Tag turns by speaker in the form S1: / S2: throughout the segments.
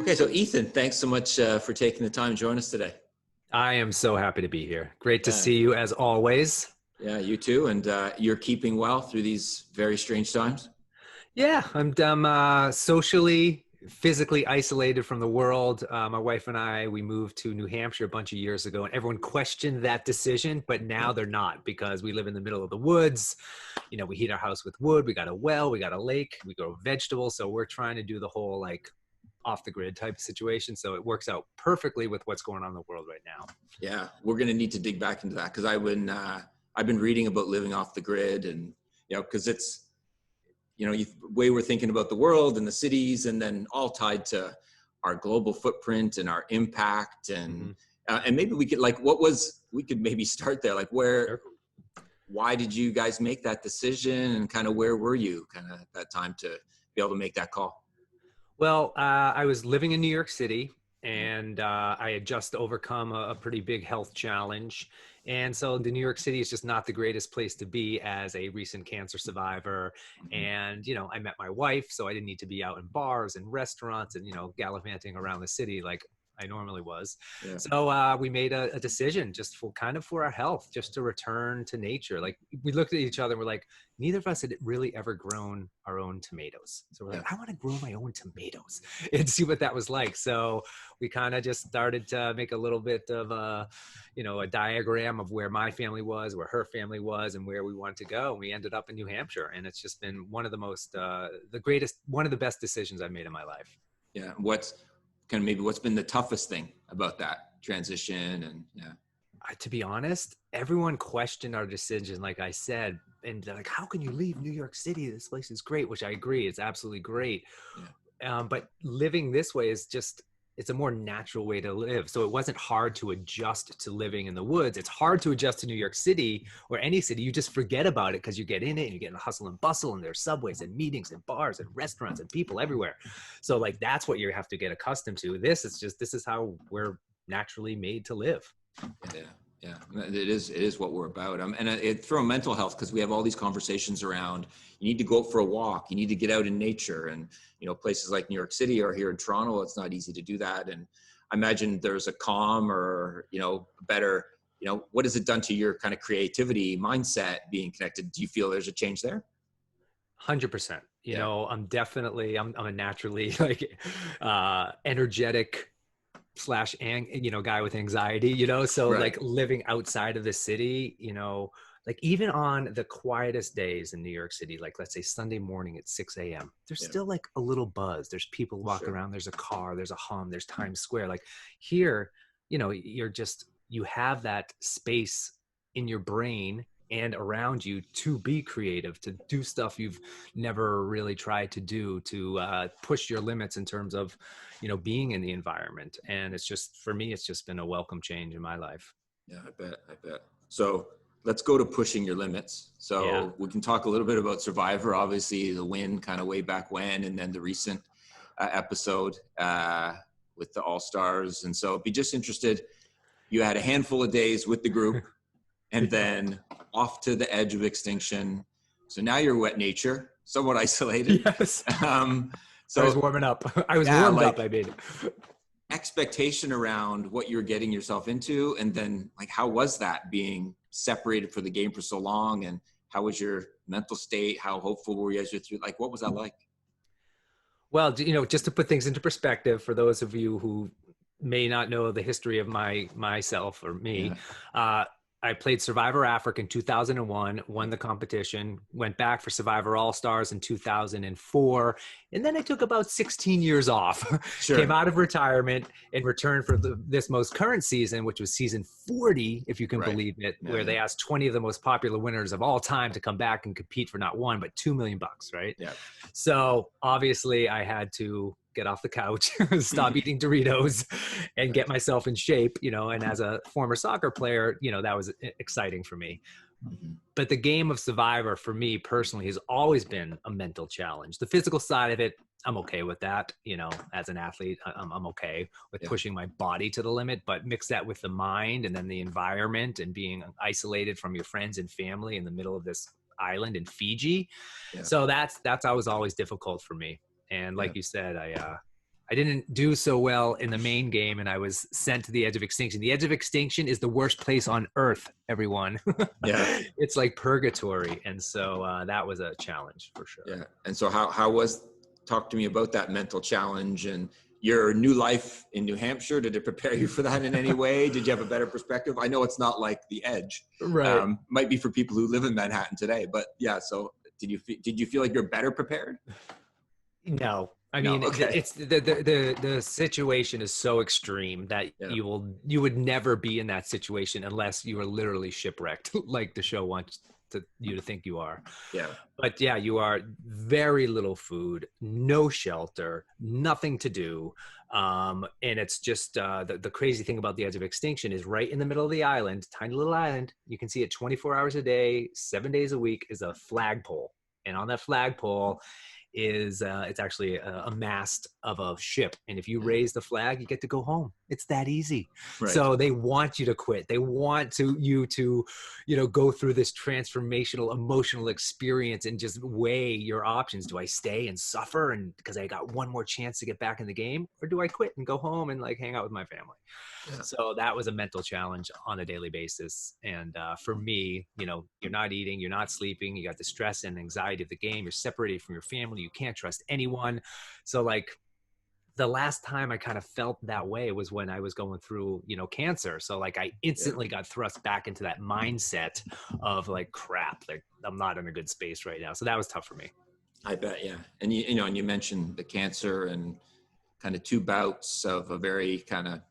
S1: Okay, so Ethan, thanks so much for taking the time to join us today.
S2: I am so happy to be here. Great to
S1: Yeah,
S2: see you as always.
S1: yeah, you too, and you're keeping well through these very strange times.
S2: Yeah, I'm socially, physically isolated from the world. My wife and I, we moved to New Hampshire a bunch of years ago, and everyone questioned that decision, but now they're not because we live in the middle of the woods. We heat our house with wood. We got a well, we got a lake, we grow vegetables. So we're trying to do the whole like off the grid type of situation. So it works out perfectly with what's going on in the world right now.
S1: Yeah, we're going to need to dig back into that because I've been reading about living off the grid, and because it's way we're thinking about the world and the cities, and then all tied to our global footprint and our impact,
S2: Mhm.
S1: and maybe we could we could maybe start there, like
S2: Sure.
S1: why did you guys make that decision, and kind of where were you kind of at that time to be able to make that call?
S2: Well, I was living in New York City,
S1: Mhm.
S2: and I had just overcome a pretty big health challenge. And so the New York City is just not the greatest place to be as a recent cancer survivor.
S1: Mhm.
S2: And, I met my wife, so I didn't need to be out in bars and restaurants and, gallivanting around the city like I normally was.
S1: Yeah.
S2: So we made a decision just for our health, just to return to nature. Like we looked at each other and we're like, neither of us had really ever grown our own tomatoes. So we're
S1: Yeah.
S2: like, I want to grow my own tomatoes and see what that was like. So we kind of just started to make a little bit of a diagram of where my family was, where her family was, and where we wanted to go. And we ended up in New Hampshire. And it's just been one of the one of the best decisions I've made in my life.
S1: Yeah. What's been the toughest thing about that transition? And yeah.
S2: To be honest, everyone questioned our decision, like I said, and they're like, how can you leave New York City? This place is great, which I agree. It's absolutely great.
S1: Yeah.
S2: But living this way is it's a more natural way to live. So it wasn't hard to adjust to living in the woods. It's hard to adjust to New York City or any city. You just forget about it because you get in it and you get in the hustle and bustle, and there's subways and meetings and bars and restaurants and people everywhere. So like, that's what you have to get accustomed to. This is how we're naturally made to live.
S1: Yeah. Yeah. It is what we're about. And from mental health, because we have all these conversations around, you need to go out for a walk, you need to get out in nature. And, places like New York City or here in Toronto, it's not easy to do that. And I imagine there's a calm or, better, what has it done to your kind of creativity mindset being connected? Do you feel there's a change there?
S2: 100%.
S1: Yeah.
S2: I'm a naturally like energetic slash and guy with anxiety, so
S1: Right.
S2: like living outside of the city, like even on the quietest days in New York City, like let's say Sunday morning at 6 a.m., there's
S1: Yeah.
S2: still like a little buzz. There's people walking
S1: Sure.
S2: around, there's a car, there's a hum, there's Times Square. Like here, you have that space in your brain and around you to be creative, to do stuff you've never really tried to do, to push your limits in terms of being in the environment. And it's just, for me, it's just been a welcome change in my life.
S1: Yeah, I bet. So let's go to pushing your limits.
S2: Yeah.
S1: So we can talk a little bit about Survivor, obviously the win kind of way back when, and then the recent episode with the All-Stars. And so be just interested, you had a handful of days with the group and then off to the edge of extinction. So now you're wet nature, somewhat isolated.
S2: Yes.
S1: Um,
S2: I was
S1: so
S2: warming up. I was
S1: yeah,
S2: warmed up, I
S1: like
S2: mean.
S1: expectation around what you're getting yourself into, and then like how was that being separated for the game for so long, and how was your mental state, how hopeful were you as you're through, like what was that like?
S2: Well, just to put things into perspective for those of you who may not know the history of myself or me,
S1: Yeah.
S2: I played Survivor Africa in 2001, won the competition, went back for Survivor All-Stars in 2004, and then I took about 16 years off, came
S1: Sure.
S2: out of retirement and returned for this most current season, which was season 40, if you can
S1: Right.
S2: believe it,
S1: Yeah,
S2: where
S1: yeah.
S2: they asked 20 of the most popular winners of all time to come back and compete for not $1, but $2 million, right?
S1: Yeah.
S2: So obviously I had to get off the couch, stop eating Doritos, and
S1: Right.
S2: get myself in shape, and as a former soccer player, that was exciting for me.
S1: Mhm.
S2: But the game of Survivor for me personally has always been a mental challenge. The physical side of it, I'm okay with that. As an athlete, I'm okay with
S1: Yeah.
S2: pushing my body to the limit, but mix that with the mind and then the environment and being isolated from your friends and family in the middle of this island in Fiji.
S1: Yeah.
S2: So that's always difficult for me. And
S1: Yeah.
S2: like you said, I didn't do so well in the main game, and I was sent to the edge of extinction. The edge of extinction is the worst place on earth, everyone.
S1: Yeah.
S2: It's like purgatory. And so that was a challenge for sure.
S1: Yeah. And so talk to me about that mental challenge and your new life in New Hampshire. Did it prepare you for that in any way? Did you have a better perspective? I know it's not like the edge.
S2: Right.
S1: Might be for people who live in Manhattan today, but yeah. So did you feel like you're better prepared?
S2: No, I
S1: No.
S2: mean,
S1: Okay.
S2: it's the situation is so extreme that
S1: Yeah.
S2: you would never be in that situation unless you are literally shipwrecked, like the show wants you to think you are.
S1: Yeah.
S2: But yeah, you are very little food, no shelter, nothing to do. And it's just the crazy thing about the edge of extinction is right in the middle of the island, tiny little island. You can see it 24 hours a day, 7 days a week is a flagpole. And on that flagpole is it's actually a mast of a ship, and if you raise the flag, you get to go home. It's that easy.
S1: Right.
S2: So they want you to quit. They want you to go through this transformational emotional experience and just weigh your options. Do I stay and suffer and because I got one more chance to get back in the game, or do I quit and go home and like hang out with my family? Yeah. So that was a mental challenge on a daily basis. And for me, you're not eating, you're not sleeping, you got the stress and anxiety of the game, you're separated from your family, you can't trust anyone. So like the last time I kind of felt that way was when I was going through, cancer. So like I instantly got thrust back into that mindset of like, crap, like I'm not in a good space right now. So that was tough for me.
S1: I bet. Yeah. And and you mentioned the cancer and kind of 2 bouts of a very kind of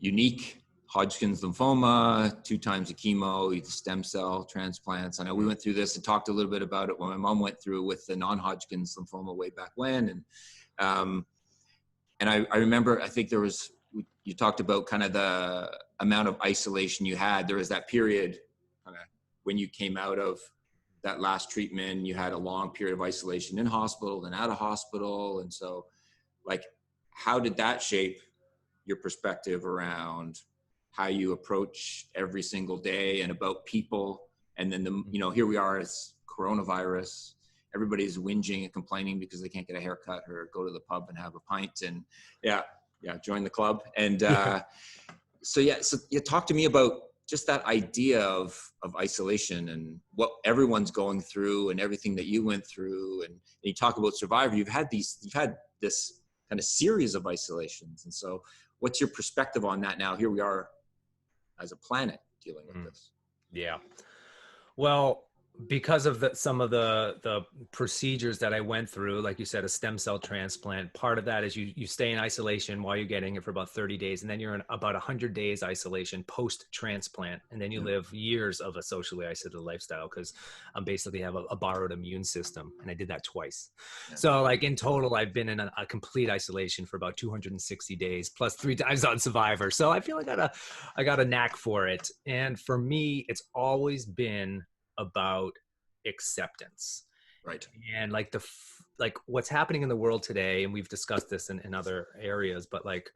S1: unique Hodgkin's lymphoma, 2 times of chemo, stem cell transplants. I know we went through this and talked a little bit about it when my mom went through with the non-Hodgkin's lymphoma way back when. And I remember, I think you talked about kind of the amount of isolation you had. There was that period kind of when you came out of that last treatment, you had a long period of isolation in hospital and out of hospital. And so like, how did that shape your perspective around how you approach every single day and about people? And then here we are, it's coronavirus. Everybody's whinging and complaining because they can't get a haircut or go to the pub and have a pint and join the club. And so you talk to me about just that idea of isolation and what everyone's going through and everything that you went through. And you talk about Survivor. You've had this kind of series of isolations. And so what's your perspective on that now? Here we are as a planet dealing with this.
S2: Yeah. Well, because of some of the procedures that I went through, like you said, a stem cell transplant, part of that is you stay in isolation while you're getting it for about 30 days. And then you're in about 100 days isolation post-transplant. And then you live years of a socially isolated lifestyle because I basically have a borrowed immune system. And I did that twice. Yeah. So like in total, I've been in a complete isolation for about 260 days, plus 3 times on Survivor. So I feel like I got a knack for it. And for me, it's always been about acceptance.
S1: Right.
S2: And like like what's happening in the world today, and we've discussed this in other areas, but like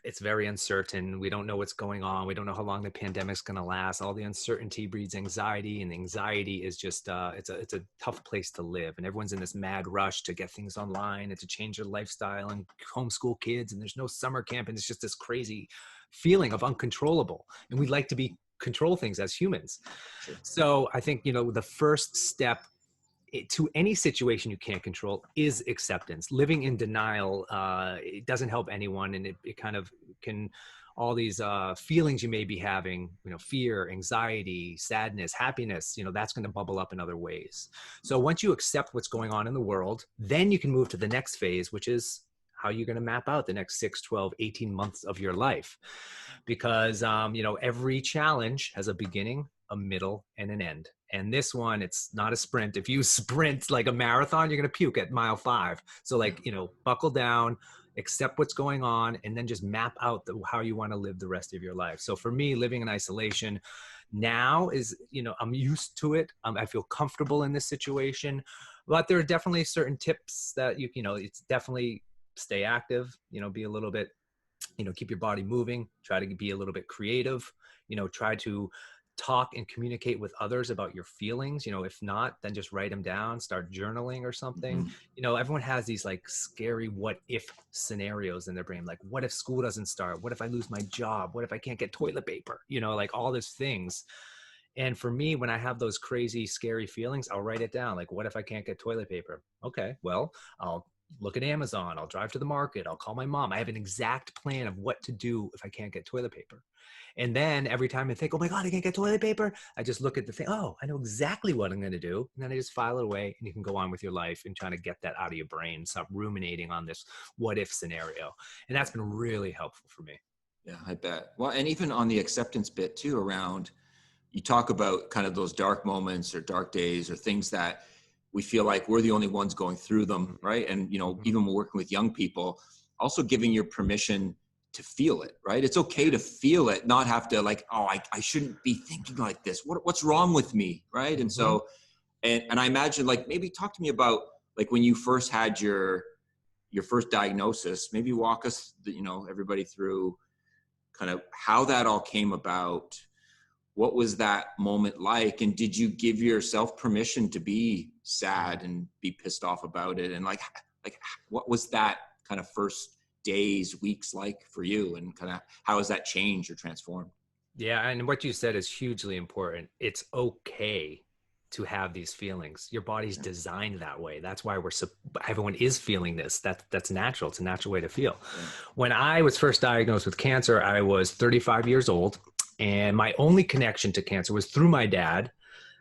S2: it's very uncertain. We don't know what's going on. We don't know how long the pandemic's going to last. All the uncertainty breeds anxiety, and anxiety is just it's a tough place to live. And everyone's in this mad rush to get things online and to change their lifestyle and homeschool kids. And there's no summer camp, and it's just this crazy feeling of uncontrollable. And we like to control things as humans. Sure. So I think, the first step to any situation you can't control is acceptance. Living in denial, it doesn't help anyone. And it kind of can, all these feelings you may be having, fear, anxiety, sadness, happiness, that's going to bubble up in other ways. So once you accept what's going on in the world, then you can move to the next phase, which is how you're going to map out the next 6, 12, 18 months of your life. Because, every challenge has a beginning, a middle, and an end. And this one, it's not a sprint. If you sprint like a marathon, you're going to puke at mile 5. So like, buckle down, accept what's going on, and then just map out how you want to live the rest of your life. So for me, living in isolation now is, I'm used to it. I feel comfortable in this situation, but there are definitely certain tips that it's definitely stay active, be a little bit, keep your body moving, try to be a little bit creative, try to talk and communicate with others about your feelings. If not, then just write them down, start journaling or something. Everyone has these like scary what if scenarios in their brain. Like, what if school doesn't start? What if I lose my job? What if I can't get toilet paper? Like all these things. And for me, when I have those crazy, scary feelings, I'll write it down. Like, what if I can't get toilet paper? Okay, well, I'll look at Amazon. I'll drive to the market. I'll call my mom. I have an exact plan of what to do if I can't get toilet paper. And then every time I think, oh my God, I can't get toilet paper, I just look at the thing. Oh, I know exactly what I'm going to do. And then I just file it away, and you can go on with your life and trying to get that out of your brain. Stop ruminating on this what if scenario. And that's been really helpful for me.
S1: Yeah, I bet. Well, and even on the acceptance bit too, around, you talk about kind of those dark moments or dark days or things that we feel like we're the only ones going through them, right? And, even when working with young people, also giving your permission to feel it, right? It's okay to feel it, not have to like, oh, I shouldn't be thinking like this. What's wrong with me, right? And so, and I imagine, like, maybe talk to me about like when you first had your first diagnosis. Maybe walk us, everybody through kind of how that all came about. What was that moment like? And did you give yourself permission to be sad and be pissed off about it? And like what was that kind of first days, weeks like for you? And kind of how has that changed or transformed?
S2: Yeah. And what you said is hugely important. It's okay to have these feelings. Your body's designed that way. That's why everyone is feeling this. That's natural. It's a natural way to feel.
S1: Yeah.
S2: When I was first diagnosed with cancer, I was 35 years old. And my only connection to cancer was through my dad.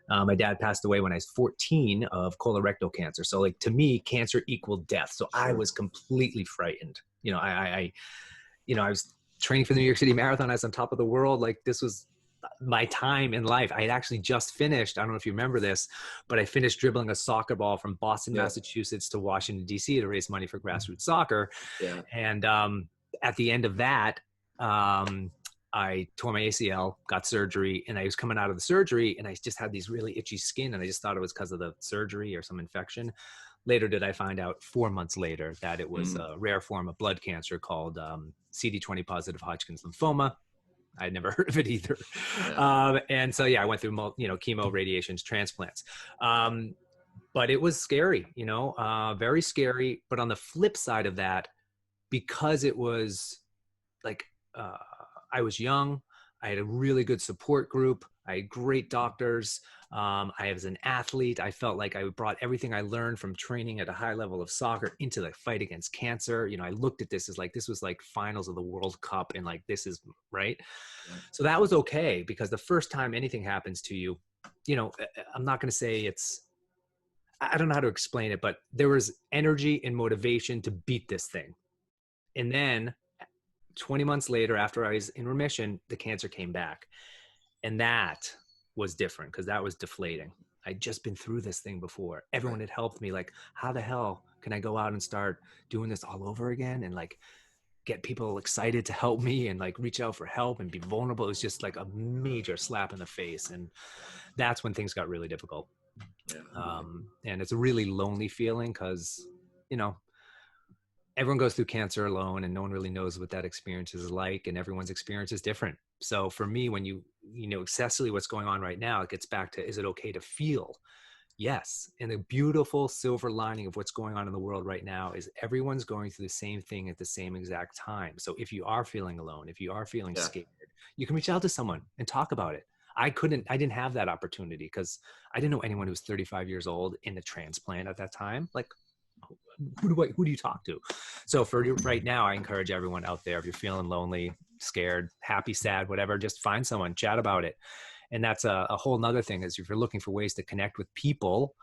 S2: My dad passed away when I was 14 of colorectal cancer. So like, to me, cancer equaled death. So I was completely frightened. I was training for the New York City Marathon. I was on top of the world. Like, this was my time in life. I had actually just finished, I don't know if you remember this, but I finished dribbling a soccer ball from Boston, Massachusetts to Washington, D.C. to raise money for Grassroot Soccer.
S1: Yeah.
S2: And at the end of that, I tore my ACL, got surgery, and I was coming out of the surgery and I just had these really itchy skin, and I just thought it was because of the surgery or some infection. Later did I find out 4 months later that it was a rare form of blood cancer called CD20 positive Hodgkin's lymphoma. I'd never heard of it either. Yeah. And so, I went through, chemo, radiations, transplants. But it was scary, very scary. But on the flip side of that, because it was like, I was young, I had a really good support group. I had great doctors. I was an athlete. I felt like I brought everything I learned from training at a high level of soccer into the fight against cancer. I looked at this as like, this was like finals of the World Cup, and like, this is right. Yeah. So that was okay, because the first time anything happens to you, I'm not going to say I don't know how to explain it, but there was energy and motivation to beat this thing. And then 20 months later, after I was in remission, the cancer came back. And that was different, because that was deflating. I'd just been through this thing before. Everyone had helped me. Like, how the hell can I go out and start doing this all over again and like get people excited to help me and like reach out for help and be vulnerable? It was just like a major slap in the face. And that's when things got really difficult. Yeah. And it's a really lonely feeling, because, everyone goes through cancer alone, and no one really knows what that experience is like, and everyone's experience is different. So for me, when you know excessively what's going on right now, it gets back to, is it okay to feel? Yes. And the beautiful silver lining of what's going on in the world right now is everyone's going through the same thing at the same exact time. So if you are feeling alone, if you are feeling scared, you can reach out to someone and talk about it. I didn't have that opportunity, because I didn't know anyone who was 35 years old in a transplant at that time. Like, who do you talk to? So for right now, I encourage everyone out there, if you're feeling lonely, scared, happy, sad, whatever, just find someone, chat about it. And that's a whole nother thing, is if you're looking for ways to connect with people,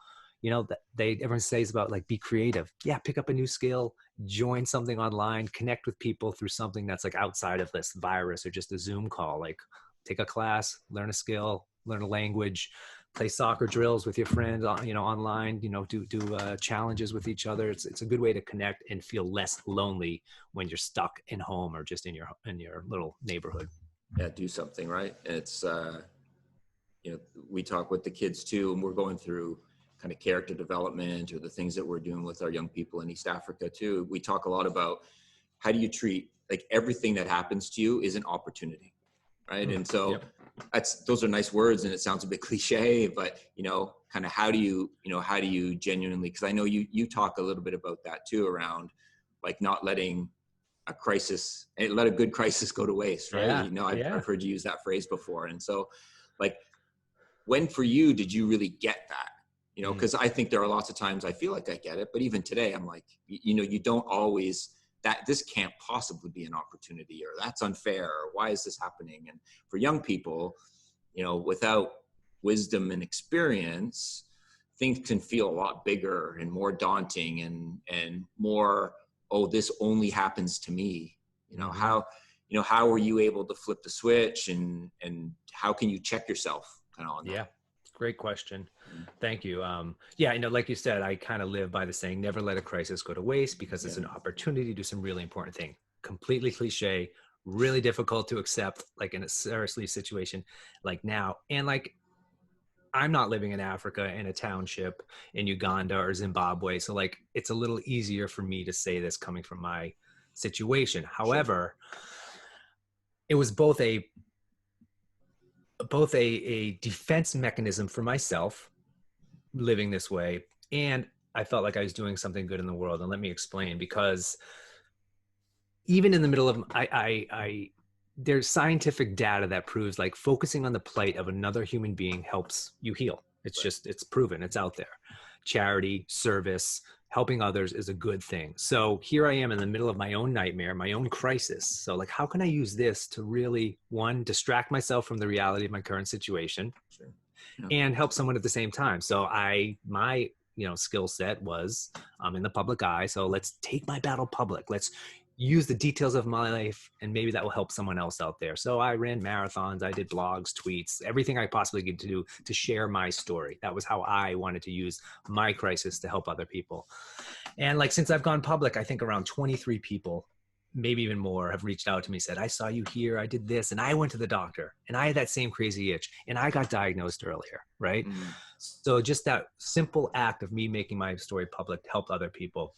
S2: everyone says about like, be creative. Yeah. Pick up a new skill, join something online, connect with people through something that's like outside of this virus or just a Zoom call. Like, take a class, learn a skill, learn a language, play soccer drills with your friends, online, do challenges with each other. It's a good way to connect and feel less lonely when you're stuck in home or just in your little neighborhood.
S1: Yeah. Do something, right? It's, we talk with the kids too, and we're going through kind of character development, or the things that we're doing with our young people in East Africa too. We talk a lot about, how do you treat, like, everything that happens to you is an opportunity, right? And so those are nice words, and it sounds a bit cliche, but kind of how do you genuinely, because I know you talk a little bit about that too, around like not letting let a good crisis go to waste, right? I've heard you use that phrase before. And so like, when for you did you really get that? Because I think there are lots of times I feel like I get it, but even today I'm like, you don't always, that this can't possibly be an opportunity, or that's unfair, or why is this happening? And for young people, without wisdom and experience, things can feel a lot bigger and more daunting and more, oh, this only happens to me. How were you able to flip the switch, and how can you check yourself kind of on that?
S2: Yeah. Great question. Thank you. Like you said, I kind of live by the saying, never let a crisis go to waste, because it's an opportunity to do some really important thing. Completely cliche, really difficult to accept, like in a seriously situation like now. And like, I'm not living in Africa in a township in Uganda or Zimbabwe. So like, it's a little easier for me to say this coming from my situation. However, it was both a defense mechanism for myself living this way, and I felt like I was doing something good in the world. And let me explain, because even in the middle of there's scientific data that proves like focusing on the plight of another human being helps you heal. It's proven, it's out there. Charity, service, helping others is a good thing. So here I am in the middle of my own nightmare, my own crisis. So like, how can I use this to really, one, distract myself from the reality of my current situation, and help someone at the same time? So my skill set was in the public eye. So let's take my battle public. Let's use the details of my life, and maybe that will help someone else out there. So I ran marathons, I did blogs, tweets, everything I possibly could do to share my story. That was how I wanted to use my crisis to help other people. And like, since I've gone public, I think around 23 people, maybe even more, have reached out to me, said, I saw you here, I did this, and I went to the doctor, and I had that same crazy itch, and I got diagnosed earlier, right? So just that simple act of me making my story public helped other people.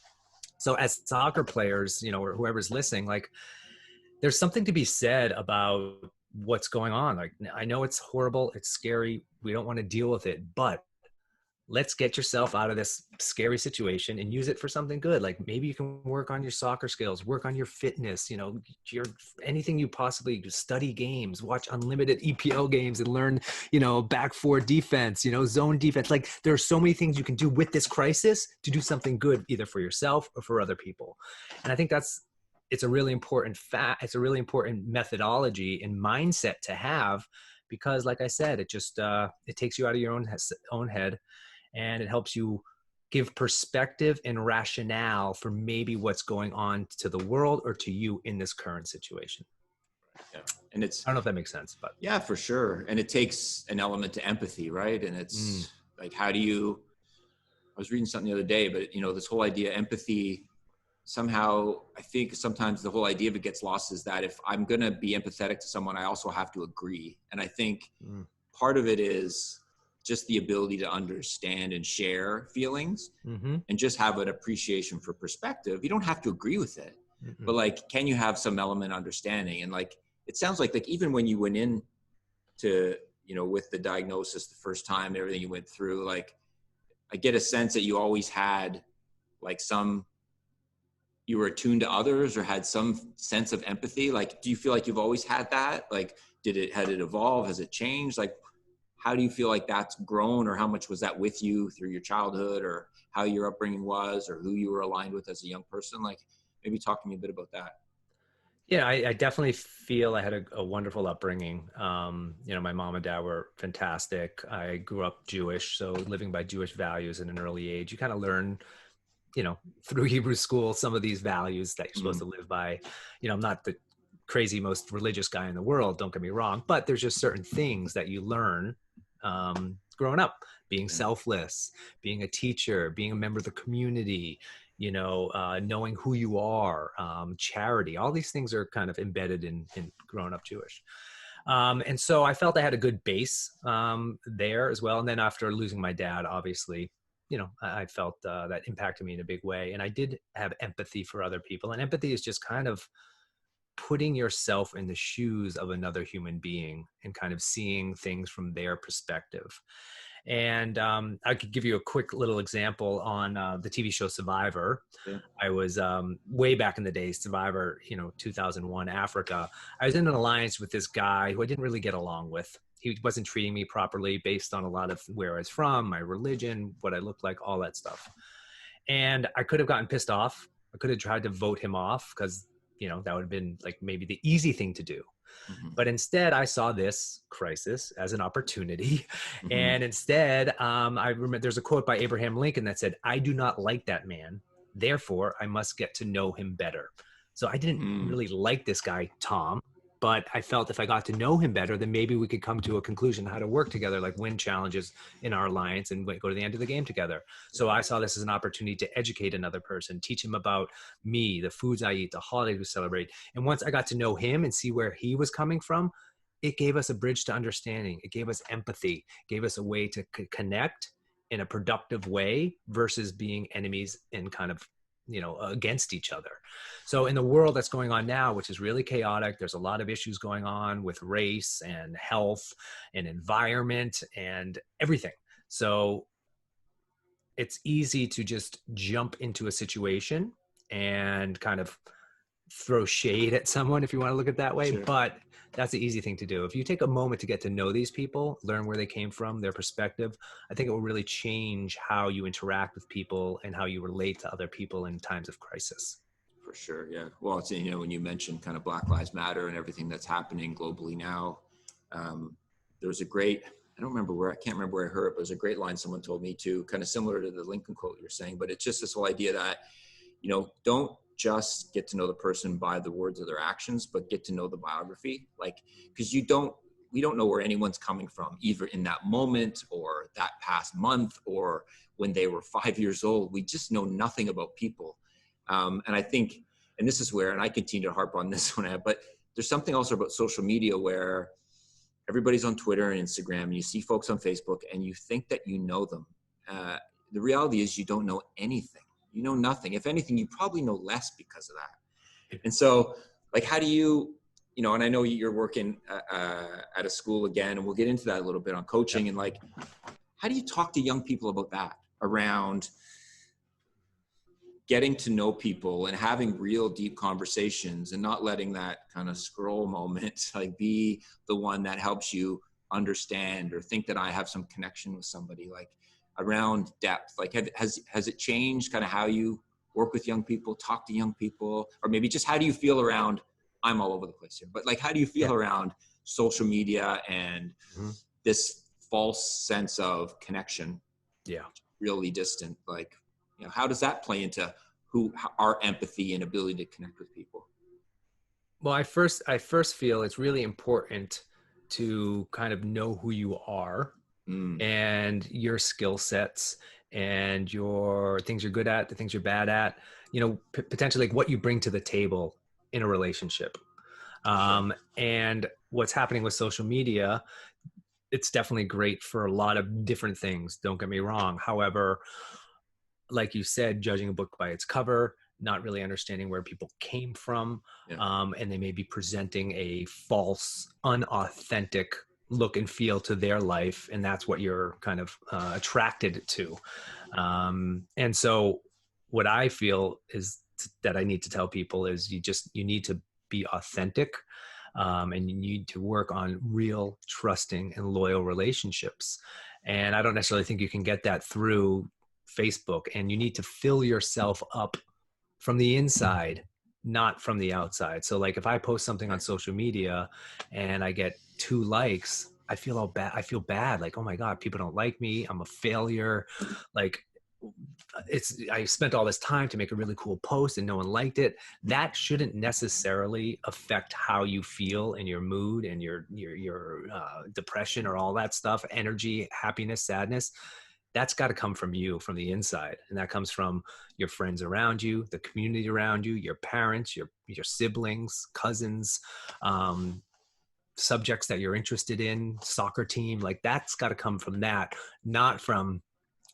S2: So as soccer players, or whoever's listening, like, there's something to be said about what's going on. Like, I know it's horrible, it's scary, we don't want to deal with it, but let's get yourself out of this scary situation and use it for something good. Like, maybe you can work on your soccer skills, work on your fitness, anything you possibly study, games, watch unlimited EPL games and learn, back four defense, zone defense. Like, there are so many things you can do with this crisis to do something good, either for yourself or for other people. And I think it's a really important it's a really important methodology and mindset to have, because like I said, it just, it takes you out of your own head. And it helps you give perspective and rationale for maybe what's going on to the world or to you in this current situation.
S1: Yeah. And I
S2: don't know if that makes sense, but
S1: yeah, for sure. And it takes an element to empathy, right? And it's like, I was reading something the other day, but this whole idea, empathy, somehow, I think sometimes the whole idea of it gets lost, is that if I'm going to be empathetic to someone, I also have to agree. And I think part of it is just the ability to understand and share feelings, and just have an appreciation for perspective. You don't have to agree with it, but like, can you have some element of understanding? And like, it sounds like even when you went in to, with the diagnosis the first time, everything you went through, like, I get a sense that you always had like you were attuned to others, or had some sense of empathy. Like, do you feel like you've always had that? Like, had it evolved? Has it changed? Like, how do you feel like that's grown, or how much was that with you through your childhood, or how your upbringing was, or who you were aligned with as a young person? Like, maybe talk to me a bit about that.
S2: Yeah, I definitely feel I had a wonderful upbringing. My mom and dad were fantastic. I grew up Jewish, so living by Jewish values at an early age. You kind of learn, through Hebrew school, some of these values that you're supposed to live by. I'm not the crazy most religious guy in the world, don't get me wrong, but there's just certain things that you learn growing up, being selfless, being a teacher, being a member of the community, knowing who you are, charity, all these things are kind of embedded in growing up Jewish. And so I felt I had a good base there as well. And then after losing my dad, obviously, I felt that impacted me in a big way. And I did have empathy for other people. And empathy is just kind of putting yourself in the shoes of another human being and kind of seeing things from their perspective. And I could give you a quick little example on the TV show Survivor.
S1: Yeah.
S2: I was way back in the day, Survivor, 2001 Africa. I was in an alliance with this guy who I didn't really get along with. He wasn't treating me properly based on a lot of where I was from, my religion, what I looked like, all that stuff. And I could have gotten pissed off. I could have tried to vote him off because, that would have been like maybe the easy thing to do.
S1: Mm-hmm.
S2: But instead, I saw this crisis as an opportunity.
S1: Mm-hmm.
S2: And instead, I remember there's a quote by Abraham Lincoln that said, "I do not like that man. Therefore, I must get to know him better." So I didn't really like this guy, Tom, but I felt if I got to know him better, then maybe we could come to a conclusion how to work together, like win challenges in our alliance and go to the end of the game together. So I saw this as an opportunity to educate another person, teach him about me, the foods I eat, the holidays we celebrate. And once I got to know him and see where he was coming from, it gave us a bridge to understanding. It gave us empathy, gave us a way to connect in a productive way versus being enemies and kind of against each other. So in the world that's going on now, which is really chaotic, there's a lot of issues going on with race and health and environment and everything. So it's easy to just jump into a situation and kind of throw shade at someone, if you want to look at it that way. Sure. But that's the easy thing to do. If you take a moment to get to know these people, learn where they came from, their perspective, I think it will really change how you interact with people and how you relate to other people in times of crisis.
S1: For sure. Yeah. Well, it's, when you mentioned kind of Black Lives Matter and everything that's happening globally now, there was a great, I can't remember where I heard it, but it was a great line someone told me too, kind of similar to the Lincoln quote you're saying, but it's just this whole idea that, don't just get to know the person by the words of their actions, but get to know the biography. Like, because we don't know where anyone's coming from, either in that moment or that past month or when they were 5 years old. We just know nothing about people. And I think, and this is where, and I continue to harp on this one, but there's something also about social media where everybody's on Twitter and Instagram, and you see folks on Facebook and you think that you know them. The reality is you don't know anything. You know nothing. If anything, you probably know less because of that. And so, like, how do you, and I know you're working at a school again, and we'll get into that a little bit on coaching. And like, how do you talk to young people about that, around getting to know people and having real deep conversations and not letting that kind of scroll moment, like, be the one that helps you understand or think that I have some connection with somebody, like, around depth? Like, has it changed kind of how you work with young people, talk to young people, or maybe just how do you feel around, I'm all over the place here, but like, how do you feel around social media and this false sense of connection? Yeah. Really distant. Like, how does that play into our empathy and ability to connect with people?
S2: Well, I first feel it's really important to kind of know who you are and your skill sets and your things you're good at, the things you're bad at, potentially like what you bring to the table in a relationship. And what's happening with social media, it's definitely great for a lot of different things. Don't get me wrong. However, like you said, judging a book by its cover, not really understanding where people came from, and they may be presenting a false, unauthentic look and feel to their life, and that's what you're kind of attracted to. And so what I feel is that I need to tell people is you need to be authentic, and you need to work on real, trusting, and loyal relationships. And I don't necessarily think you can get that through Facebook, and you need to fill yourself up from the inside, not from the outside. So like if I post something on social media and I get 2 likes, I feel bad. Like, oh my God, people don't like me. I'm a failure. Like, I spent all this time to make a really cool post and no one liked it. That shouldn't necessarily affect how you feel and your mood and your depression or all that stuff, energy, happiness, sadness. That's got to come from you, from the inside. And that comes from your friends around you, the community around you, your parents, your siblings, cousins, subjects that you're interested in, soccer team. Like, that's got to come from that, not from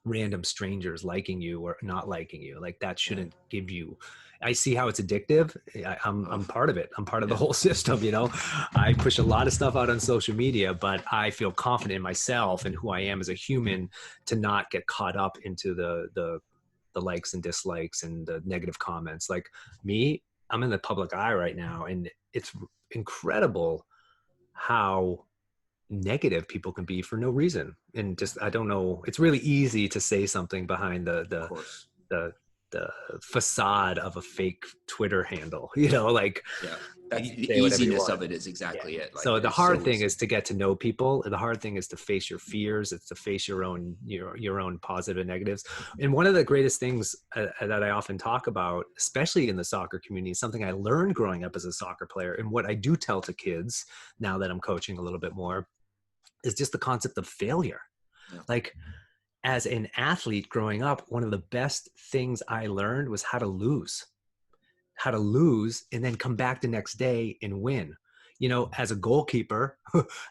S2: random strangers liking you or not liking you. Like that shouldn't give you. I see how it's addictive. I'm part of it. I'm part of the whole system. I push a lot of stuff out on social media, but I feel confident in myself and who I am as a human to not get caught up into the likes and dislikes and the negative comments. Like me, I'm in the public eye right now, and it's incredible how negative people can be for no reason. And just, I don't know, it's really easy to say something behind
S1: Of course.
S2: the the facade of a fake Twitter handle, like
S1: Yeah. That's
S2: you
S1: the
S2: say whatever you
S1: easiness
S2: want.
S1: of it is exactly it. Like
S2: So the
S1: it's so
S2: hard thing
S1: easy.
S2: is to get to know people. The hard thing is to face your fears. It's to face your own positive and negatives. And one of the greatest things that I often talk about, especially in the soccer community, is something I learned growing up as a soccer player. And what I do tell to kids now that I'm coaching a little bit more is just the concept of failure.
S1: Yeah.
S2: Like as an athlete growing up, one of the best things I learned was how to lose and then come back the next day and win. As a goalkeeper,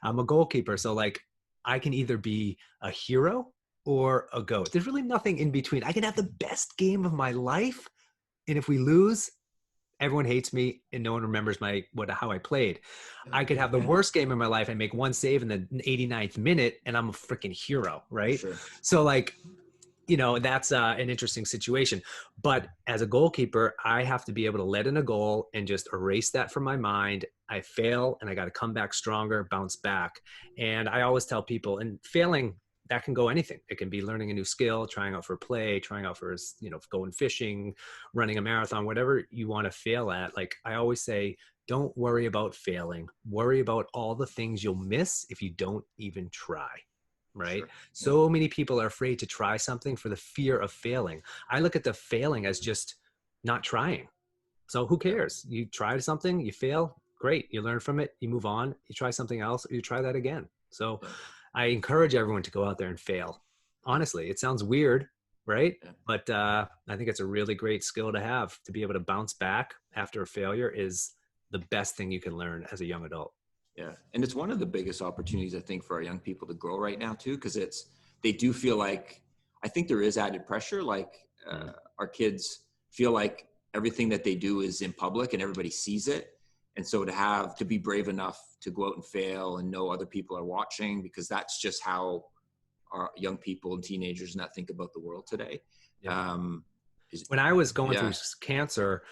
S2: I'm a goalkeeper. So like I can either be a hero or a goat. There's really nothing in between. I can have the best game of my life, and if we lose, everyone hates me and no one remembers how I played. I could have the worst game of my life and make one save in the 89th minute and I'm a freaking hero, right?
S1: Sure.
S2: So like, that's an interesting situation. But as a goalkeeper, I have to be able to let in a goal and just erase that from my mind. I fail and I got to come back stronger, bounce back. And I always tell people, and failing, that can go anything. It can be learning a new skill, trying out for play, trying out for, going fishing, running a marathon, whatever you want to fail at. Like I always say, don't worry about failing. Worry about all the things you'll miss if you don't even try. Right.
S1: Sure.
S2: So many people are afraid to try something for the fear of failing. I look at the failing as just not trying. So who cares? You try something, you fail, great. You learn from it, you move on, you try something else, or you try that again. So I encourage everyone to go out there and fail. Honestly, it sounds weird, right? But I think it's a really great skill to have. To be able to bounce back after a failure is the best thing you can learn as a young adult.
S1: Yeah. And it's one of the biggest opportunities, I think, for our young people to grow right now too, because they do feel like, I think there is added pressure. Like our kids feel like everything that they do is in public and everybody sees it. And so to be brave enough to go out and fail and know other people are watching, because that's just how our young people and teenagers not think about the world today.
S2: Yeah. When I was going through cancer,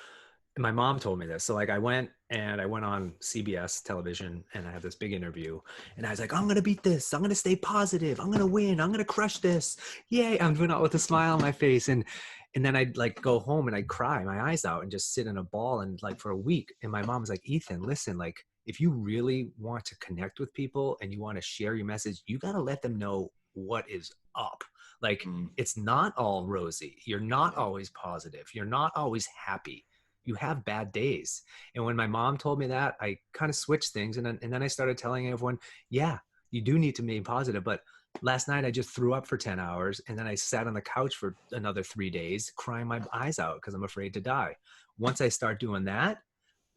S2: my mom told me this. So like I went on CBS television and I had this big interview and I was like, I'm going to beat this. I'm going to stay positive. I'm going to win. I'm going to crush this. Yay. I'm doing it with a smile on my face. And then I'd like go home and I'd cry my eyes out and just sit in a ball and like for a week. And my mom was like, Ethan, listen, like if you really want to connect with people and you want to share your message, you got to let them know what is up. Like it's not all rosy. You're not always positive. You're not always happy. You have bad days. And when my mom told me that, I kind of switched things. And then I started telling everyone, yeah, you do need to be positive. But last night I just threw up for 10 hours. And then I sat on the couch for another 3 days, crying my eyes out because I'm afraid to die. Once I start doing that,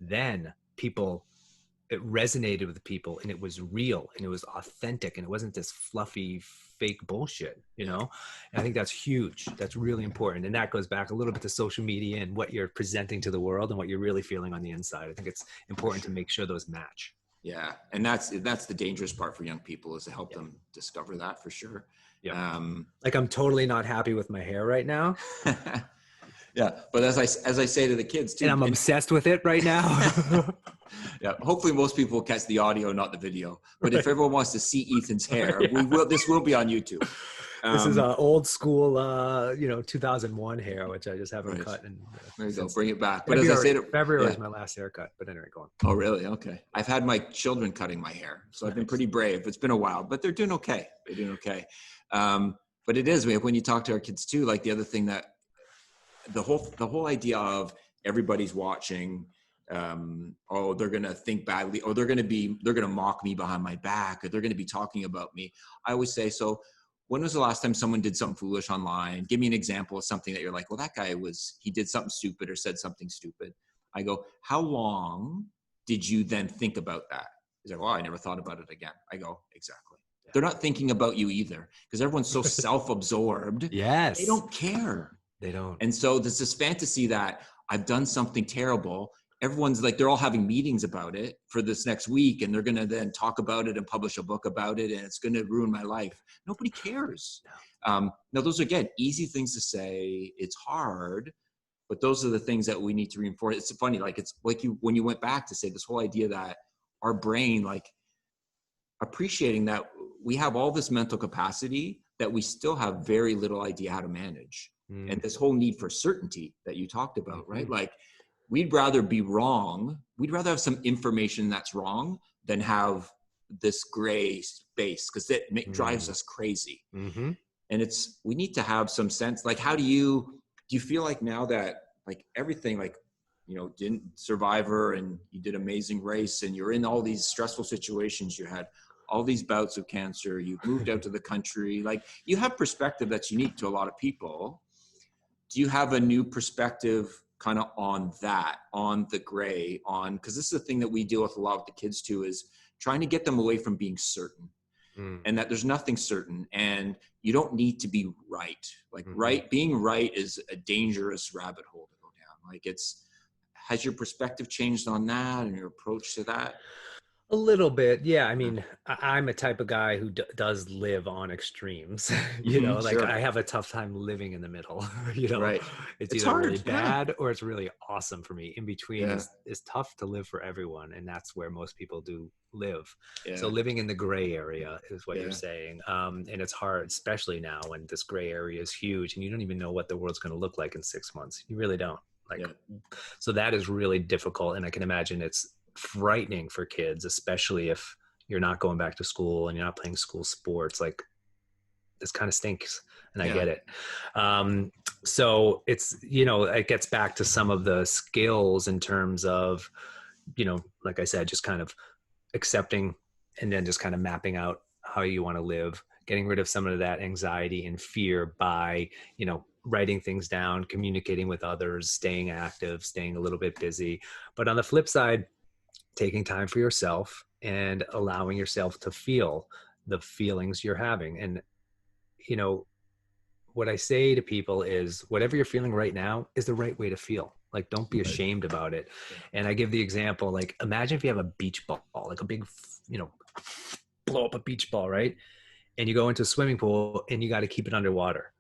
S2: then it resonated with people and it was real and it was authentic and it wasn't this fluffy fake bullshit, And I think that's huge. That's really important. And that goes back a little bit to social media and what you're presenting to the world and what you're really feeling on the inside. I think it's important to make sure those match.
S1: Yeah. And that's the dangerous part for young people, is to help them discover that for sure.
S2: Yeah. Like I'm totally not happy with my hair right now.
S1: Yeah, but as I say to the kids too,
S2: and I'm obsessed with it right now.
S1: Yeah, hopefully most people will catch the audio, not the video. But if everyone wants to see Ethan's hair, this will be on YouTube.
S2: This is old school, 2001 hair, which I just haven't cut. And
S1: there you go, bring it back.
S2: But February, as I say, February was my last haircut. But anyway, go on.
S1: Oh, really? Okay. I've had my children cutting my hair, so I've been pretty brave. It's been a while, but they're doing okay. But it is when you talk to our kids too. Like the other thing that the whole idea of everybody's watching. They're going to think badly, or they're going to mock me behind my back, or they're going to be talking about me. I always say, so when was the last time someone did something foolish online? Give me an example of something that you're like, well, that guy he did something stupid or said something stupid. I go, how long did you then think about that? He's like, well, I never thought about it again. I go, exactly. they're not thinking about you either, because everyone's so self-absorbed.
S2: Yes.
S1: They don't care.
S2: They don't.
S1: And so there's this fantasy that I've done something terrible. Everyone's like, they're all having meetings about it for this next week, and they're going to then talk about it and publish a book about it, and it's going to ruin my life. Nobody cares. Now, those are, again, easy things to say. It's hard, but those are the things that we need to reinforce. It's funny, like it's like when you went back to say this whole idea that our brain, like appreciating that we have all this mental capacity that we still have very little idea how to manage. And this whole need for certainty that you talked about, right? Like, we'd rather be wrong. We'd rather have some information that's wrong than have this gray space, because it drives us crazy. And we need to have some sense, like, do you feel like now that, like, everything, like, you know, didn't Survivor and you did Amazing Race and you're in all these stressful situations, you had all these bouts of cancer, you've moved out to the country, like, you have perspective that's unique to a lot of people. Do you have a new perspective kind of on that, on the gray, because this is the thing that we deal with a lot with the kids too, is trying to get them away from being certain, and that there's nothing certain, and you don't need to be right. Like, being right is a dangerous rabbit hole to go down. Like, has your perspective changed on that and your approach to that?
S2: A little bit, yeah. I mean, I'm a type of guy who does live on extremes. You know, like,
S1: Sure.
S2: I have a tough time living in the middle. You know,
S1: Right.
S2: it's
S1: It's
S2: either
S1: hard,
S2: really
S1: yeah.
S2: bad or it's really awesome for me. In between
S1: Yeah.
S2: is tough to live for everyone, and that's where most people do live. So
S1: Yeah.
S2: living in the gray area is what you're
S1: Yeah.
S2: saying, and it's hard, especially now when this gray area is huge, and you don't even know what the world's going to look like in 6 months. You really don't. Like,
S1: Yeah.
S2: so that is really difficult, and I can imagine it's frightening for kids, especially if you're not going back to school and you're not playing school sports. Like, this kind of stinks, and I get it. So it's, you know, it gets back to some of the skills in terms of, you know, like I said, just kind of accepting and then just kind of mapping out how you want to live, getting rid of some of that anxiety and fear by, you know, writing things down, communicating with others, staying active, staying a little bit busy. But on the flip side, taking time for yourself and allowing yourself to feel the feelings you're having. And, you know, what I say to people is, whatever you're feeling right now is the right way to feel. Like, don't be ashamed about it. And I give the example, like, imagine if you have a beach ball, like a big, you know, blow up a beach ball, right? And you go into a swimming pool and you got to keep it underwater.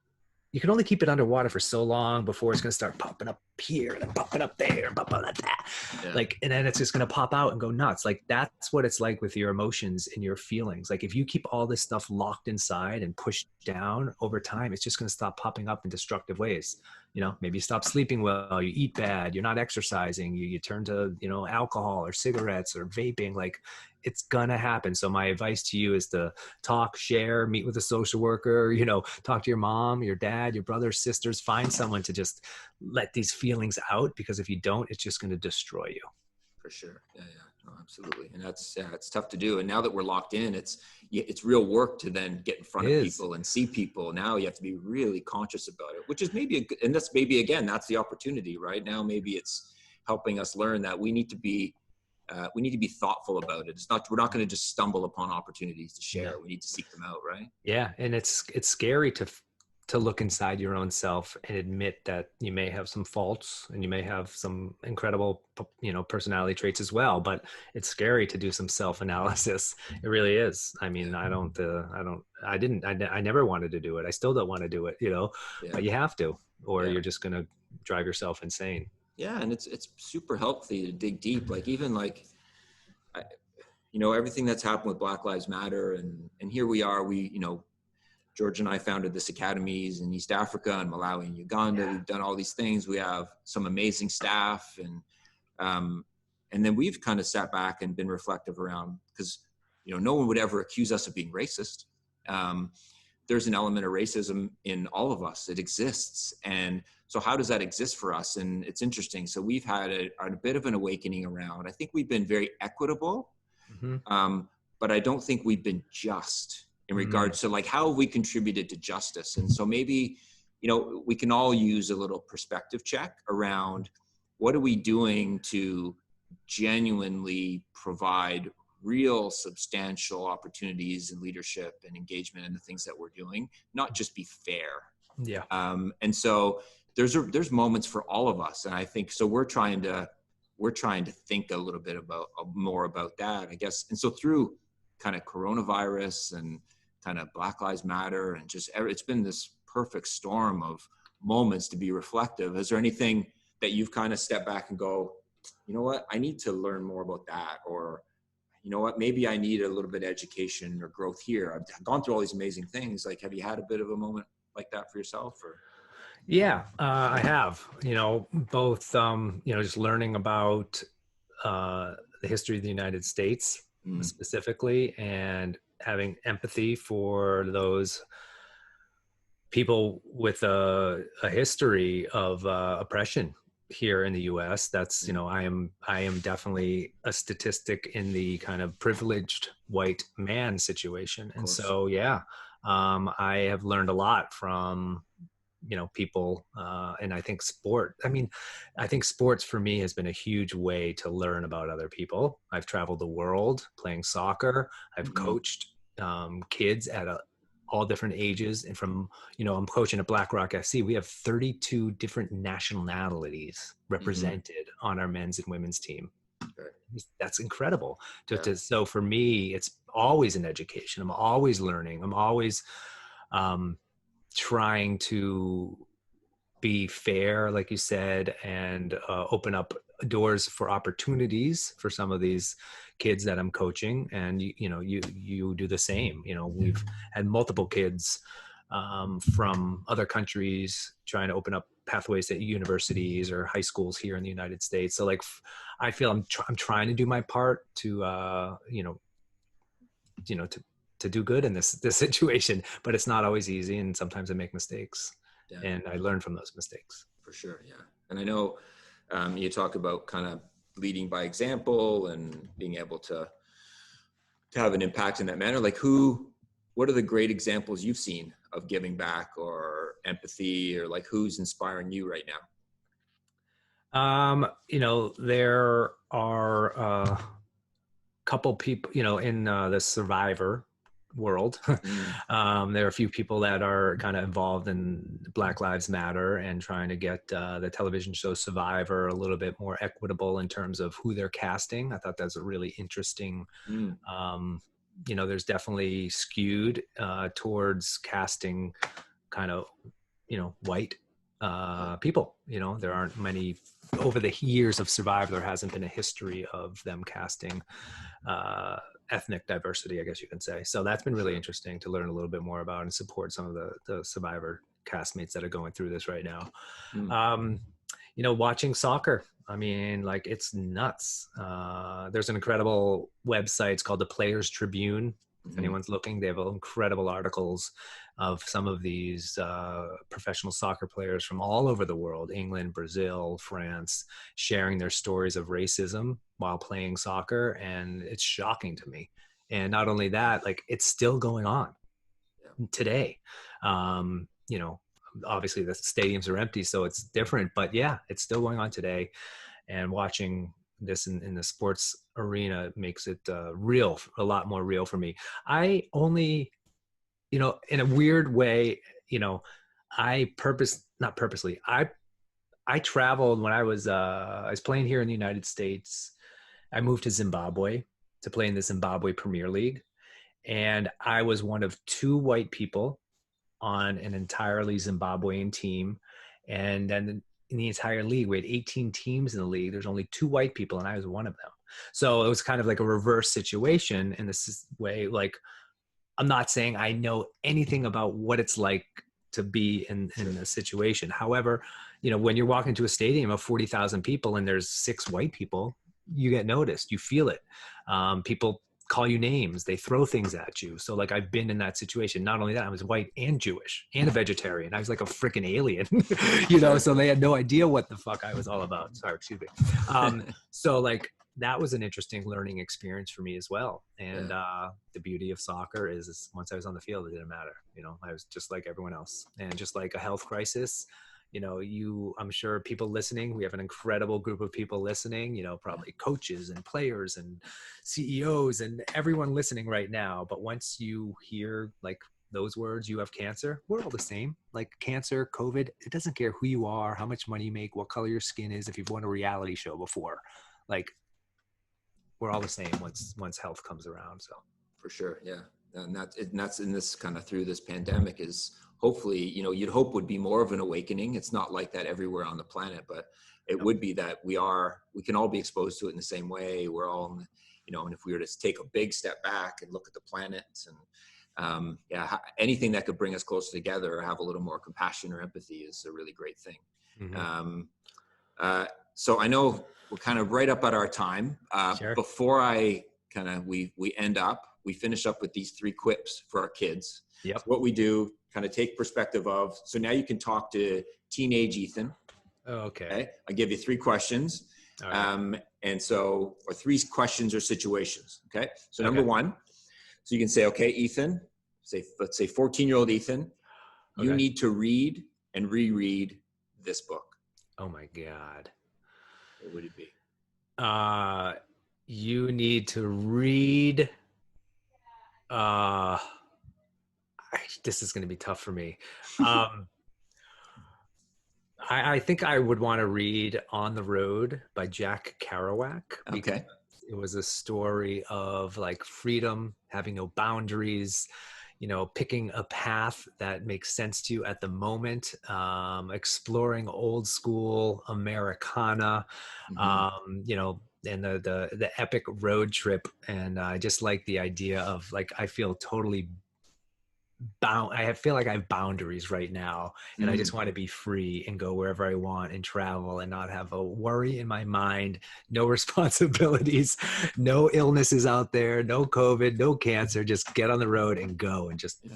S2: You can only keep it underwater for so long before it's going to start popping up here and then popping up there and popping up that.
S1: Yeah.
S2: Like, and then it's just going to pop out and go nuts. Like, that's what it's like with your emotions and your feelings. Like, if you keep all this stuff locked inside and pushed down over time, it's just going to stop popping up in destructive ways. You know, maybe you stop sleeping well, you eat bad, you're not exercising, you turn to, you know, alcohol or cigarettes or vaping. Like, it's gonna happen. So my advice to you is to talk, share, meet with a social worker, you know, talk to your mom, your dad, your brothers, sisters, find someone to just let these feelings out, because if you don't, it's just going to destroy you.
S1: For sure. Yeah. No, absolutely. And it's tough to do. And now that we're locked in, it's real work to then get in front of people and see people. Now you have to be really conscious about it, which is and that's maybe, again, that's the opportunity right now. Maybe it's helping us learn that we need to be thoughtful about it. We're not going to just stumble upon opportunities to share. We need to seek them out. Right.
S2: Yeah. And it's scary to look inside your own self and admit that you may have some faults and you may have some incredible, you know, personality traits as well, but it's scary to do some self-analysis. It really is. I mean, I never wanted to do it. I still don't want to do it, you know, but you have to, or you're just going to drive yourself insane. Yeah.
S1: And it's super healthy to dig deep. Like, even like, you know, everything that's happened with Black Lives Matter, and here we are, you know, George and I founded this academies in East Africa and Malawi and Uganda. We've done all these things. We have some amazing staff, and then we've kind of sat back and been reflective around, because, you know, no one would ever accuse us of being racist. There's an element of racism in all of us. It exists. And so how does that exist for us? And it's interesting. So we've had a bit of an awakening around, I think we've been very equitable, but I don't think we've been just in regards to, like, how have we contributed to justice? And so maybe, you know, we can all use a little perspective check around, what are we doing to genuinely provide real substantial opportunities in leadership and engagement in the things that we're doing, not just be fair.
S2: Yeah.
S1: And so there's moments for all of us. And I think, so we're trying to think a little bit about more about that, I guess. And so through kind of coronavirus and kind of Black Lives Matter and just, it's been this perfect storm of moments to be reflective. Is there anything that you've kind of stepped back and go, you know what, I need to learn more about that? Or, you know what, maybe I need a little bit of education or growth here. I've gone through all these amazing things. Like, have you had a bit of a moment like that for yourself? Or?
S2: Yeah, I have, both, just learning about the history of the United States specifically, and having empathy for those people with a history of oppression here in the U.S. That's, I am definitely a statistic in the kind of privileged white man situation. And so, I have learned a lot from, people, and I think I think sports for me has been a huge way to learn about other people. I've traveled the world playing soccer. I've coached kids at all different ages. And from, I'm coaching at BlackRock FC. We have 32 different nationalities represented on our men's and women's team. That's incredible. So for me, it's always an education. I'm always learning. I'm always trying to be fair, like you said, and open up doors for opportunities for some of these kids that I'm coaching. And you do the same. We've had multiple kids from other countries trying to open up pathways at universities or high schools here in the United States. So, like, I feel I'm trying to do my part to to do good in this situation, but it's not always easy, and sometimes I make mistakes, and I learn from those mistakes.
S1: For sure, yeah. And I know you talk about kind of leading by example and being able to have an impact in that manner. Like, what are the great examples you've seen of giving back or empathy, or like who's inspiring you right
S2: now? There are a couple people, in the survivor world. There are a few people that are kind of involved in Black Lives Matter and trying to get the television show Survivor a little bit more equitable in terms of who they're casting. I thought that's a really interesting, there's definitely skewed towards casting kind of, white people. There aren't many, over the years of Survivor, there hasn't been a history of them casting ethnic diversity, I guess you can say. So that's been really interesting to learn a little bit more about and support some of the Survivor castmates that are going through this right now. Watching soccer, it's nuts. There's an incredible website. It's called the Players Tribune. If anyone's looking, they have incredible articles of some of these professional soccer players from all over the world, England, Brazil, France, sharing their stories of racism while playing soccer. And it's shocking to me. And not only that, like, it's still going on today. Obviously the stadiums are empty, so it's different, but yeah, it's still going on today. And watching this in the sports arena makes it a lot more real for me. I only, in a weird way, I traveled when I was playing here in the United States. I moved to Zimbabwe to play in the Zimbabwe Premier League. And I was one of two white people on an entirely Zimbabwean team. And then in the entire league, we had 18 teams in the league. There's only two white people, and I was one of them. So it was kind of like a reverse situation in this way. Like, I'm not saying I know anything about what it's like to be in a situation. However, when you're walking to a stadium of 40,000 people and there's 6 white people, you get noticed, you feel it. People call you names, they throw things at you. So, like, I've been in that situation. Not only that, I was white and Jewish and a vegetarian. I was like a freaking alien, so they had no idea what the fuck I was all about. Sorry, excuse me. So, like, that was an interesting learning experience for me as well. And the beauty of soccer is once I was on the field, it didn't matter. I was just like everyone else. And just like a health crisis, I'm sure people listening, we have an incredible group of people listening, probably coaches and players and CEOs and everyone listening right now. But once you hear like those words, you have cancer, we're all the same. Like cancer, COVID, it doesn't care who you are, how much money you make, what color your skin is, if you've won a reality show before. Like, we're all the same once health comes around. So
S1: for sure, yeah. And that's in this kind of through this pandemic is hopefully, you'd hope would be more of an awakening. It's not like that everywhere on the planet, but it would be that we can all be exposed to it in the same way. We're all, and if we were to take a big step back and look at the planet and anything that could bring us closer together or have a little more compassion or empathy is a really great thing. Mm-hmm. So I know we're kind of right up at our time. Sure. Before we finish up with these 3 quips for our kids. Yep. So what we do, kind of take perspective of, so now you can talk to teenage Ethan. Okay. I'll give you 3 questions. Right. Or 3 questions or situations. Okay. So number 1, so you can say, okay, Ethan, let's say 14-year-old Ethan, you need to read and reread this book.
S2: Oh my God.
S1: What would it be?
S2: You need to read. This is going to be tough for me. I think I would want to read On the Road by Jack Kerouac.
S1: Okay.
S2: It was a story of like freedom, having no boundaries, picking a path that makes sense to you at the moment, exploring old school Americana, and the epic road trip. And I just like the idea of like, I feel totally bound. I feel like I have boundaries right now, and I just want to be free and go wherever I want and travel and not have a worry in my mind, no responsibilities, no illnesses out there, no COVID, no cancer, just get on the road and go and just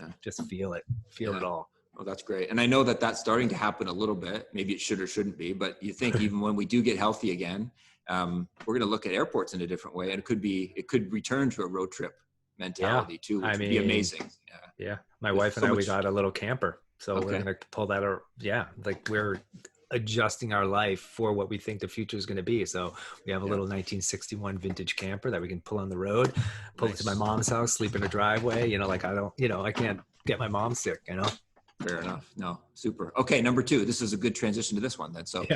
S2: feel it all.
S1: Oh, that's great. And I know that that's starting to happen a little bit. Maybe it should or shouldn't be, but you think even when we do get healthy again, we're going to look at airports in a different way, and it could return to a road trip mentality too, which would be amazing.
S2: Yeah. My wife and I, we got a little camper, so we're going to pull that out. Yeah. Like we're adjusting our life for what we think the future is going to be. So we have a little 1961 vintage camper that we can pull on the road, pull it to my mom's house, sleep in a driveway. I can't get my mom sick,
S1: Fair enough. No, super. Okay. Number 2, this is a good transition to this one then. So,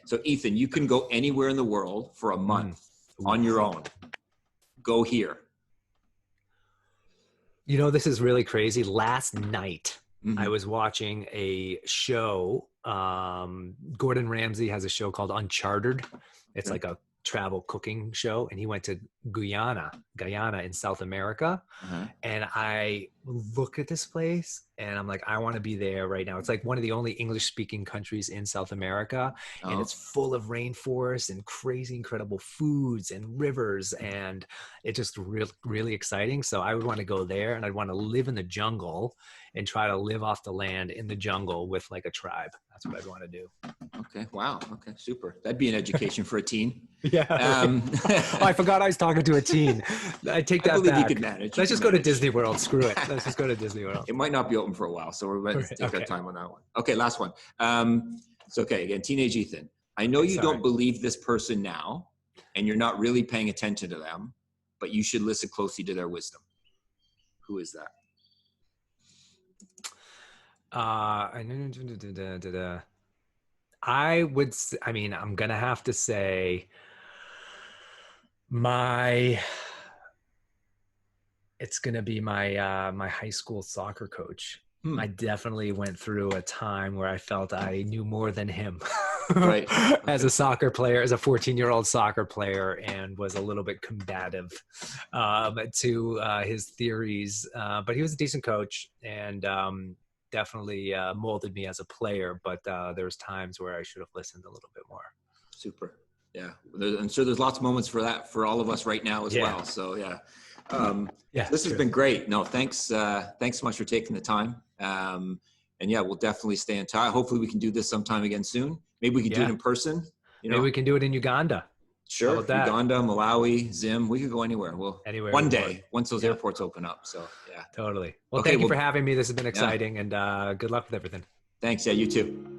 S1: So Ethan, you can go anywhere in the world for a month on your own. Go here.
S2: This is really crazy. Last night, I was watching a show. Gordon Ramsay has a show called Uncharted. It's like a travel cooking show, and he went to Guyana in South America. And I look at this place and I'm like, I want to be there right now. It's like one of the only English speaking countries in South America, and it's full of rainforests and crazy incredible foods and rivers, and it's just really exciting. So I would want to go there, and I'd want to live in the jungle and try to live off the land in the jungle with like a tribe. That's what I'd want to do.
S1: Okay. Wow. Okay. Super. That'd be an education for a teen.
S2: Yeah. I forgot I was talking to a teen. I take that back.
S1: You could manage.
S2: Let's just go to Disney World. Screw it. Let's just go to Disney World.
S1: It might not be open for a while, so we're going to take our time on that one. Okay. Last one. So, again, teenage Ethan. I know you don't believe this person now, and you're not really paying attention to them, but you should listen closely to their wisdom. Who is that?
S2: I'm going to have to say it's going to be my high school soccer coach. I definitely went through a time where I felt I knew more than him. Right. As a soccer player, as a 14-year-old soccer player, and was a little bit combative to his theories. But he was a decent coach, and definitely molded me as a player. But there's times where I should have listened a little bit more.
S1: Super. Yeah. I'm sure there's lots of moments for that for all of us right now as well. So this has been great. No, thanks so much for taking the time. And we'll definitely stay in touch. Hopefully we can do this sometime again soon. Maybe we can do it in person.
S2: Maybe we can do it in Uganda.
S1: Sure. Uganda, Malawi, Zim. We could go anywhere. Anywhere one day, once those airports open up. So
S2: totally. Well, thank you for having me. This has been exciting, and good luck with everything.
S1: Thanks. Yeah, you too.